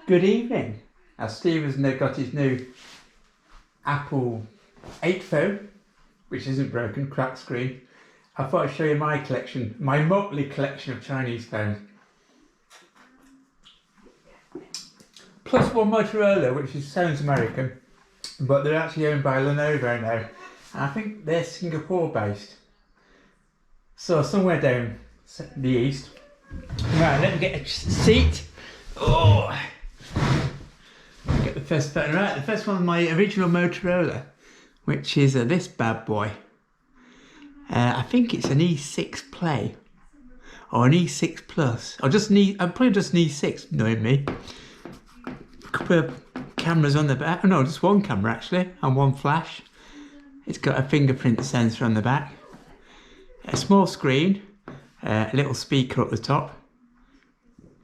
Good evening. Now Steve has now got his new Apple 8 phone, which isn't broken, cracked screen. I thought I'd show you my collection, my motley collection of Chinese phones. Plus one Motorola, which sounds American, but they're actually owned by Lenovo now. And I think they're Singapore based. So somewhere down the east. Right, let me get a seat. Oh! Get the first phone. Right, the first one is my original Motorola, which is this bad boy. I think it's an E6 Play or an E6 Plus, or just probably just an E6, knowing me. A couple of cameras on the back. No, just one camera actually, and one flash. It's got a fingerprint sensor on the back. A small screen, a little speaker up the top,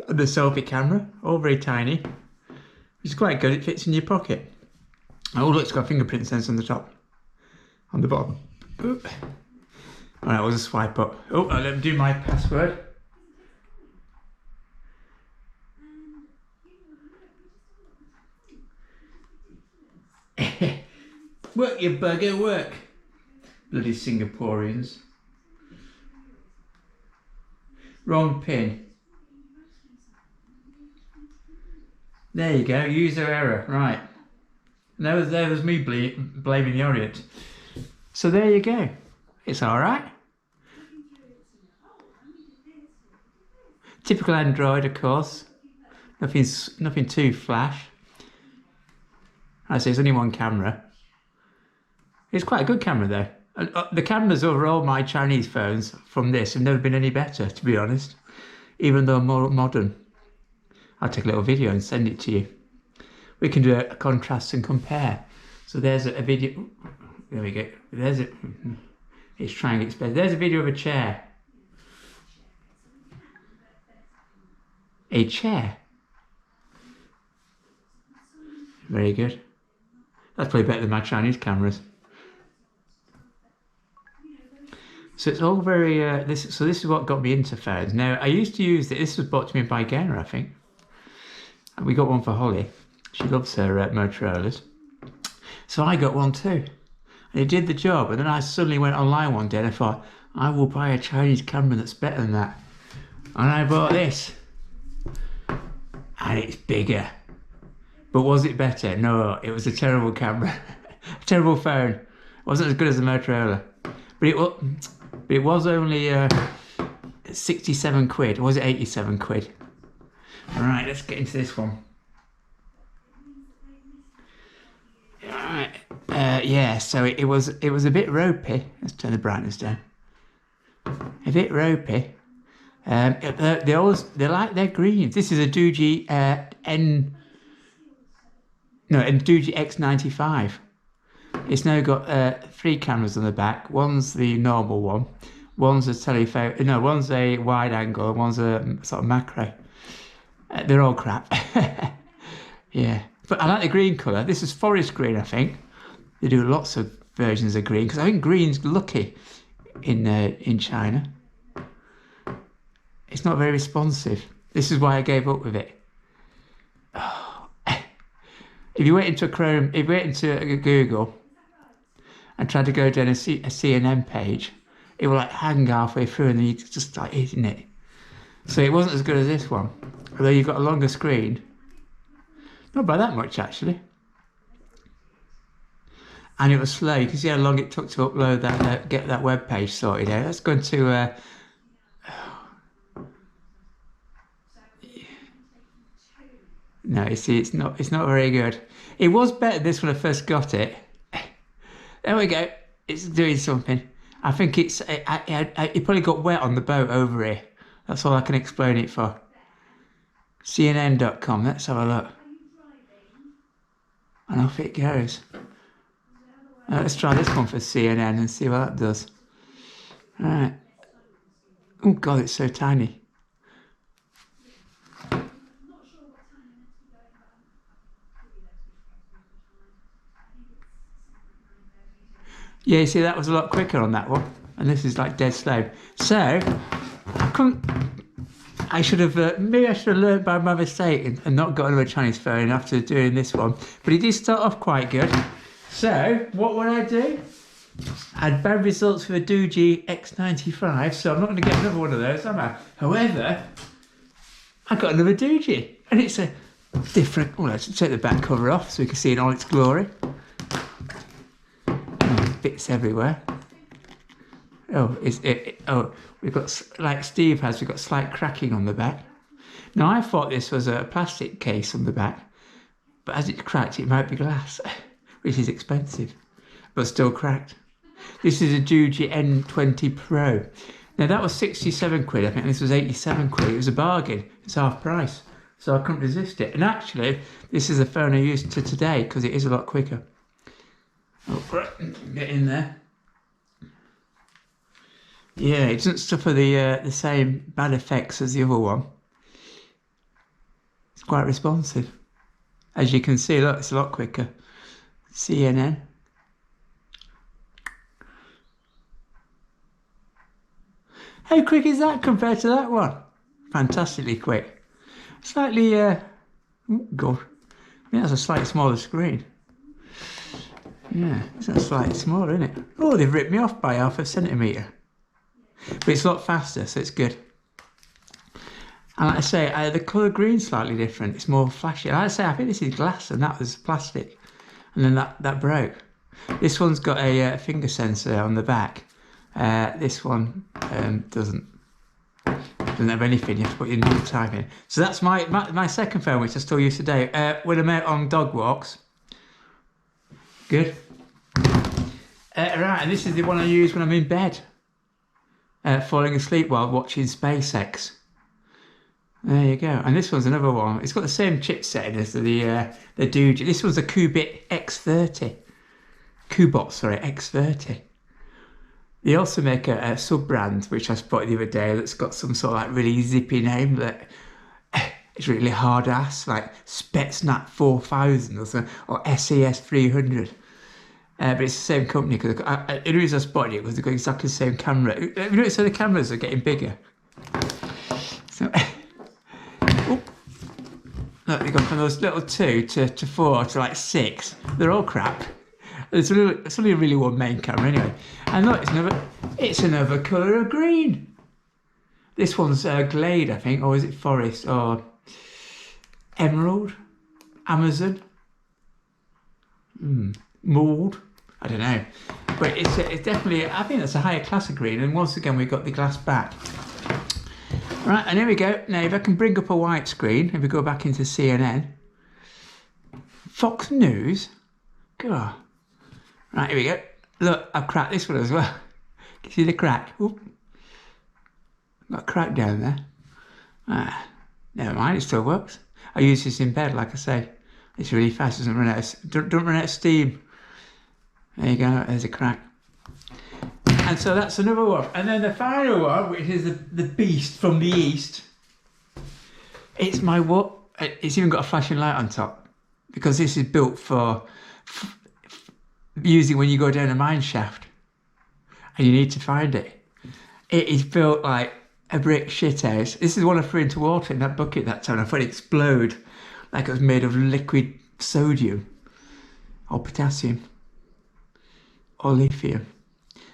the selfie camera, all very tiny, which is quite good. It fits in your pocket. Oh look, it's got a fingerprint sensor on the top, on the bottom. Oop. All right, we'll just swipe up. Oh, let me do my password. Work, you bugger, work. Bloody Singaporeans. Wrong pin. There you go, user error, right. There was me blaming the Orient. So there you go. It's alright. Typical Android, of course. Nothing too flash. I say it's only one camera. It's quite a good camera though. The cameras over all my Chinese phones from this have never been any better, to be honest, even though more modern. I'll take a little video and send it to you. We can do a contrast and compare. So there's a video. There we go. There's it. It's trying its best. There's a video of a chair. A chair. Very good. That's probably better than my Chinese cameras. So it's all very, this is what got me into phones. Now, I used to use it. This was bought to me by Gaynor, I think. And we got one for Holly. She loves her Motorola's. So I got one too. And it did the job. And then I suddenly went online one day and I thought, I will buy a Chinese camera that's better than that. And I bought this. And it's bigger. But was it better? No, it was a terrible camera. A terrible phone. It wasn't as good as the Motorola. But it was only 67 quid. Or was it 87 quid? All right, let's get into this one. All right. Yeah, so it was a bit ropey. Let's turn the brightness down. A bit ropey. They like their greens. This is a Doogee Doogee X95. It's now got 3 cameras on the back. One's the normal one. One's a telephoto. No, one's a wide angle. One's a sort of macro. They're all crap. Yeah, but I like the green colour. This is forest green, I think. They do lots of versions of green because I think green's lucky in China. It's not very responsive. This is why I gave up with it. Oh. If you went into Google and tried to go down a CNN page, it will like hang halfway through and then you just start hitting it. So it wasn't as good as this one, although you've got a longer screen. Not by that much actually. And it was slow. You can see how long it took to upload that, get that web page sorted out. Let's go into no, you see, it's not very good. It was better this when I first got it. There we go. It's doing something. I think it probably got wet on the boat over here. That's all I can explain it for. CNN.com. Let's have a look. And off it goes. Let's try this one for CNN and see what that does. All right. Oh God, it's so tiny. Yeah, you see, that was a lot quicker on that one, and this is like dead slow. So I I should have, maybe I should have learned by my mistake and not got another Chinese phone after doing this one. But it did start off quite good. So, what would I do? I had bad results with a Doogee X95, so I'm not going to get another one of those, am I? However, I got another Doogee, and it's a different. Well, let's take the back cover off so we can see it in all its glory. Bits everywhere. Oh, we've got, like Steve has, we've got slight cracking on the back. Now, I thought this was a plastic case on the back, but as it's cracked, it might be glass, which is expensive, but still cracked. This is a Doogee N20 Pro. Now, that was 67 quid, I think this was 87 quid. It was a bargain, it's half price, so I couldn't resist it. And actually, this is a phone I use to today, because it is a lot quicker. Oh, get in there. Yeah, it doesn't suffer the same bad effects as the other one. It's quite responsive. As you can see, look, it's a lot quicker. CNN. How quick is that compared to that one? Fantastically quick. Slightly, God, I think that's a slightly smaller screen. Yeah, it's slightly smaller, isn't it? Oh, they've ripped me off by half a centimetre. But it's a lot faster, so it's good. And like I say, the colour green's slightly different. It's more flashy. Like I say, I think this is glass and that was plastic. And then that broke. This one's got a finger sensor on the back. This one doesn't have anything. You have to put your new time in. So that's my second phone, which I still use today. When I'm out on dog walks. Good. Right, and this is the one I use when I'm in bed. Falling asleep while watching SpaceX. There you go. And this one's another one. It's got the same chipset as the Doogee. This one's a Kubot X30. X30. They also make a sub-brand, which I spotted the other day, that's got some sort of like really zippy name that is really hard ass, like Spetsnap 4000 or something, or SES 300. But it's the same company, because the reason I spotted it was they've got exactly the same camera. Have you noticed how the cameras are getting bigger? So, oh, look, they've gone from those little 2 to 4 to like 6. They're all crap. It's only really one main camera anyway. And look, it's another colour of green. This one's Glade, I think, or is it Forest, or Emerald, Amazon, Mould. I don't know, but it's definitely, I think that's a higher class of green. And once again, we've got the glass back. Right, and here we go. Now, if I can bring up a white screen, if we go back into CNN, Fox News, God. Right, here we go. Look, I've cracked this one as well. Can you see the crack? Oop. Got a crack down there. Never mind, it still works. I use this in bed, like I say. It's really fast, doesn't run out don't run out of steam. There you go, there's a crack. And so that's another one. And then the final one, which is the beast from the east. It's my what? It's even got a flashing light on top, because this is built for using when you go down a mine shaft and you need to find it. It is built like a brick shithouse. This is one I threw into water in that bucket that time. I thought it'd explode, like it was made of liquid sodium or potassium or lithium.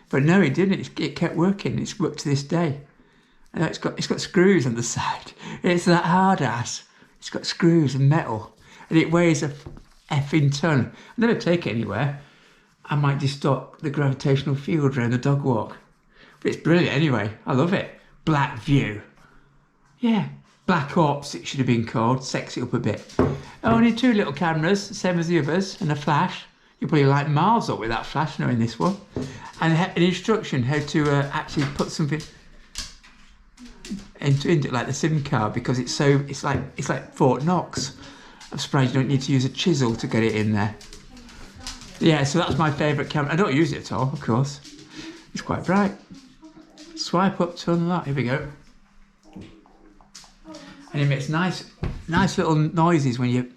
But no, it didn't. It kept working. It's worked to this day. And it's got screws on the side. It's that hard ass. It's got screws and metal, and it weighs a effing ton. I never take it anywhere. I might distort the gravitational field around the dog walk. But it's brilliant anyway. I love it. Black View. Yeah, Black Ops it should have been called. Sex it up a bit. Only 2 little cameras, same as the others, and a flash. You'll probably light miles up with that flash knowing this one. And an instruction how to actually put something into it, like the SIM card, because it's like Fort Knox. I'm surprised you don't need to use a chisel to get it in there. Yeah, so that's my favourite camera. I don't use it at all, of course. It's quite bright. Swipe up to unlock. Here we go. And it makes nice little noises when you...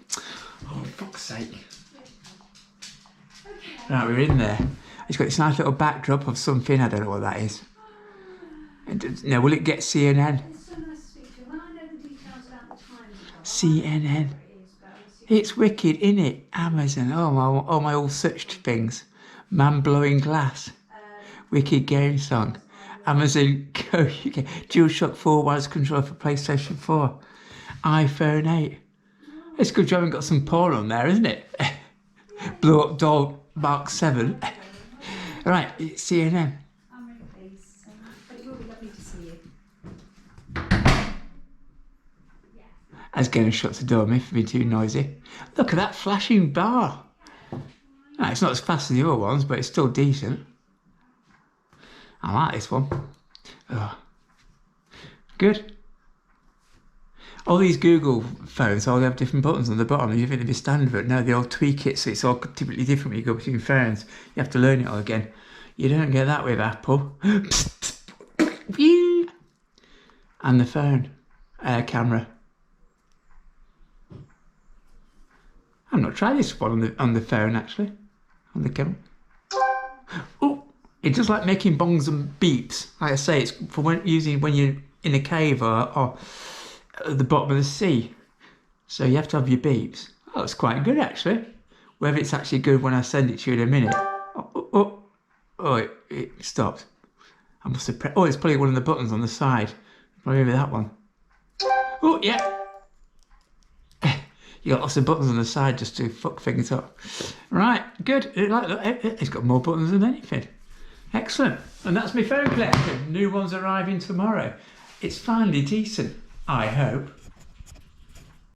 Oh, fuck's sake. Right, we're in there. It's got this nice little backdrop of something. I don't know what that is. Now, will it get CNN? CNN. It's wicked, isn't it? Amazon. Oh my all searched things. Man blowing glass. Wicked game song. Amazon Go UK. DualShock 4 wireless controller for PlayStation 4. iPhone 8. It's good you haven't got some porn on there, isn't it? Blow up doll Mark 7. Right, it's CNN. I'm really pleased. But it will be lovely to see you. I was going to shut the door me for being too noisy. Look at that flashing bar. No, it's not as fast as the other ones, but it's still decent. I like this one. Oh. Good. All these Google phones all have different buttons on the bottom. You think they'd be standard, but no, they all tweak it, so it's all typically different when you go between phones. You have to learn it all again. You don't get that with Apple. And the phone. Camera. I've not tried this one on the phone, actually. On the camera. Oh, it does like making bongs and beeps. Like I say, it's for when you're in a cave or at the bottom of the sea. So you have to have your beeps. Oh, it's quite good, actually. Whether it's actually good when I send it to you in a minute. It stopped. I must have pressed. Oh, it's probably one of the buttons on the side. Probably that one. Oh, yeah. You got lots of buttons on the side just to fuck things up. Right, good. It's got more buttons than anything. Excellent. And that's my phone collection. New ones arriving tomorrow. It's finally decent, I hope.